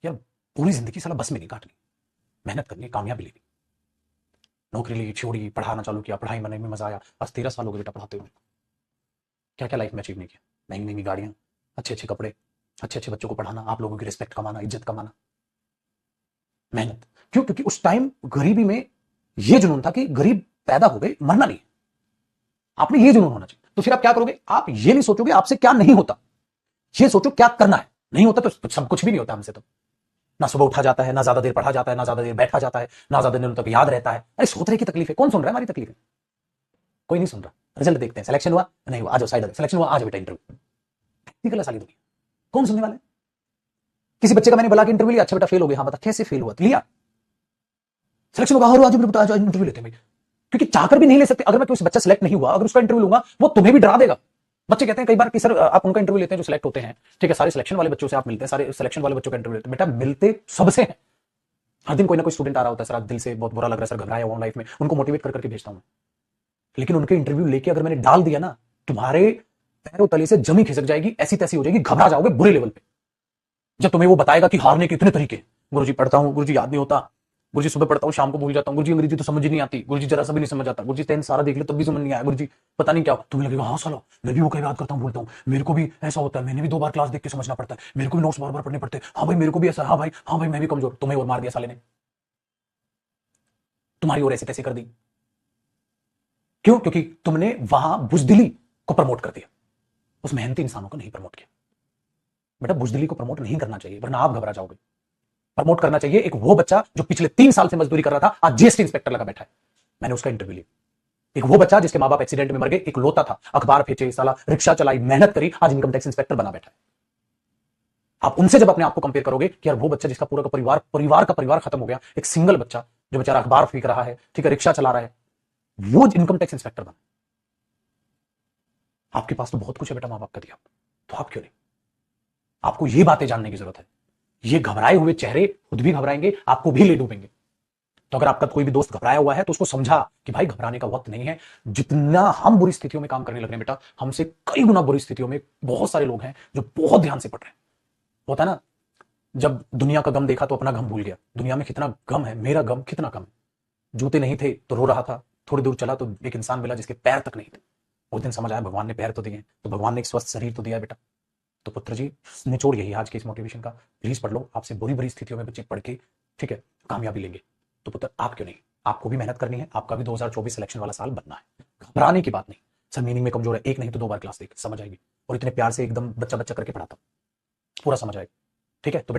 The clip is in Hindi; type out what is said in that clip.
यार पूरी जिंदगी साला बस में नहीं काटनी, मेहनत करनी है, कामयाबी लेनी। नौकरी ली, छोड़ी, पढ़ाना चालू किया, पढ़ाई में मजा आया। आज 13 साल हो गए बेटा पढ़ाते हुए। क्या क्या लाइफ में अचीव नहीं किया। महंगी महंगी गाड़ियां, अच्छे अच्छे कपड़े, अच्छे अच्छे बच्चों को पढ़ाना, आप लोगों की रिस्पेक्ट कमाना, इज्जत कमाना, मेहनत। क्यों? क्योंकि उस टाइम गरीबी में यह जुनून था कि गरीब पैदा हो गए, मरना नहीं। आप में यह जुनून होना चाहिए। तो फिर आप क्या करोगे? आप ये नहीं सोचोगे आपसे क्या नहीं होता, ये सोचो क्या करना है। नहीं होता तो सब कुछ भी नहीं होता हमसे। तो ना सुबह उठा जाता है, ना ज्यादा देर पढ़ा जाता है, ना ज्यादा देर बैठा जाता है, ना ज्यादा दिनों तक याद रहता है। अरे सोच रहे की तकलीफ है, कौन सुन रहा है हमारी तकलीफ है? कोई नहीं सुन रहा। रिजल्ट देखते हैं, सिलेक्शन हुआ नहीं हुआ, आ जाओ साइड, सिलेक्शन हुआ, आ जाओ बेटा इंटरव्यू। टेक्निकल है सारी दुनिया, कौन सुनने वाला है? किसी बच्चे का मैंने बुला के इंटरव्यू लिया, अच्छा बेटा फेल हो गया, हाँ बता कैसे फेल हुआ, लिया। सिलेक्शन होगा, आज बेटा आज इंटरव्यू लेते हैं भाई, क्योंकि चाहकर भी नहीं ले सकते। अगर मैं कोई बच्चा सिलेक्ट नहीं हुआ, अगर उसका इंटरव्यू लूंगा, वो तुम्हें भी डरा देगा। बच्चे कहते हैं कई बार कि सर आप उनका इंटरव्यू लेते हैं जो सिलेक्ट होते हैं, ठीक है, सारे सिलेक्शन वाले बच्चों से आप मिलते हैं, सारे सिलेक्शन वाले बच्चों का इंटरव्यू लेते हैं। बेटा मिलते सबसे हैं। हर दिन कोई ना कोई स्टूडेंट आ रहा होता है, सर आज दिल से बहुत बुरा लग रहा है, सर घबराया हुआ लाइफ में, उनको मोटिवेट करके भेजता हूं। लेकिन उनके इंटरव्यू लेके अगर मैंने डाल दिया ना, तुम्हारे पैरों तले से जमी खिसक जाएगी, ऐसी तैसी हो जाएगी, घबरा जाओगे बुरे लेवल पे। जब तुम्हें वो बताएगा कि हारने के इतने तरीके, गुरुजी पढ़ता हूं, गुरुजी याद नहीं होता, गुरुजी सुबह पढ़ता हूं शाम को भूल जाता हूं, गुरुजी अंग्रेजी तो समझ ही नहीं आती, गुरुजी जरा सा भी नहीं समझ आता, गुरुजी 10 सारा देख ले तब भी समझ नहीं आया, गुरुजी पता नहीं क्या। तुम्हें लगेगा हाँ साला मैं भी वो कई याद करता हूं, बोलता हूं, मेरे को भी ऐसा होता है, मैंने भी 2 बार क्लास देख के समझना पड़ता है, मेरे को भी नोट्स बार बार पढ़ने पड़ते हैं, हाँ भाई मेरे को भी ऐसा, हाँ भाई मैं भी कमजोर। तुम्हें और मार दिया साले ने, तुम्हारी और ऐसे तैसे कर दी। क्यों? क्योंकि तुमने वहां बुजदिली को प्रमोट कर दिया, उस मेहनती इंसानों को नहीं प्रमोट किया। बेटा बुजदिली को प्रमोट नहीं करना चाहिए, वरना आप घबरा जाओगे। प्रमोट करना चाहिए एक वो बच्चा जो पिछले 3 साल से मजदूरी कर रहा था, आज जीएसटी इंस्पेक्टर लगा बैठा है, मैंने उसका इंटरव्यू लिया। एक वो बच्चा जिसके मां बाप एक्सीडेंट में मर गए, एक लोता था, अखबार फेंचे साला, रिक्शा चलाई, मेहनत करी, आज इनकम टैक्स इंस्पेक्टर बना बैठा है। आप उनसे जब अपने आप को कंपेयर करोगे कि यार वो बच्चा जिसका पूरा का परिवार खत्म हो गया, एक सिंगल बच्चा जो बेचारा अखबार फेंक रहा है, ठीक है, रिक्शा चला रहा है, वो इनकम टैक्स इंस्पेक्टर बना। आपके पास तो बहुत कुछ है बेटा मां बाप का दिया, तो आप क्यों नहीं? आपको ये बातें जानने की जरूरत है। ये घबराए हुए चेहरे खुद भी घबराएंगे, आपको भी ले डूबेंगे। तो अगर आपका कोई भी दोस्त घबराया हुआ है तो उसको समझा कि भाई घबराने का वक्त नहीं है। जितना हम बुरी स्थितियों में काम करने लग रहे हैं बेटा, हमसे कई गुना बुरी स्थितियों में बहुत सारे लोग हैं जो बहुत ध्यान से पढ़ रहे हैं। होता है ना, जब दुनिया का गम देखा तो अपना गम भूल गया। दुनिया में कितना गम है, मेरा गम कितना कम है। जूते नहीं थे तो रो रहा था, थोड़ी दूर चला तो एक इंसान मिला जिसके पैर तक नहीं थे। उस दिन समझ आया भगवान ने पैर तो दिए, तो भगवान ने एक स्वस्थ शरीर तो दिया है बेटा। तो पुत्र जी, निचोड़ यही आज के इस मोटिवेशन का, प्लीज पढ़ लो। आपसे बुरी बुरी स्थितियों में बच्चे पढ़ के, ठीक है, कामयाबी लेंगे। तो पुत्र आप क्यों नहीं? आपको भी मेहनत करनी है, आपका भी 2024 सिलेक्शन वाला साल बनना है। घबराने की बात नहीं। सर मीनिंग में कमजोर है, एक नहीं तो 2 बार क्लास देख समझ आएगी। और इतने प्यार से एकदम बच्चा बच्चा करके पढ़ाता हूं, पूरा समझ आएगा। ठीक है, तो